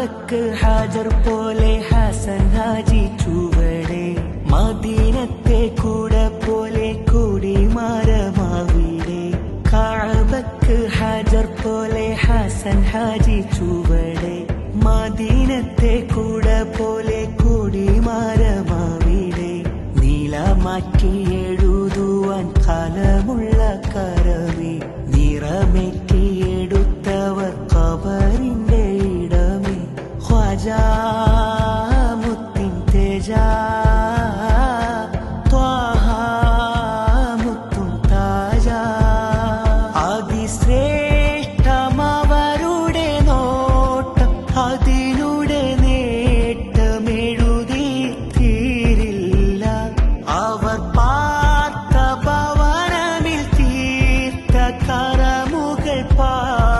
കാബക്ക് ഹാജർ പോലെ ഹസൻ ഹാജി ചുവടെ മദീനത്തെ കൂട പോലെ കൊടിമരമാവിടെ കാബക്ക് ഹാജർ പോലെ ഹസൻ ഹാജി ചുവടെ മദീനത്തെ കൂട പോലെ കൊടിമരമാവിടെ നീല മാറ്റിയേഴു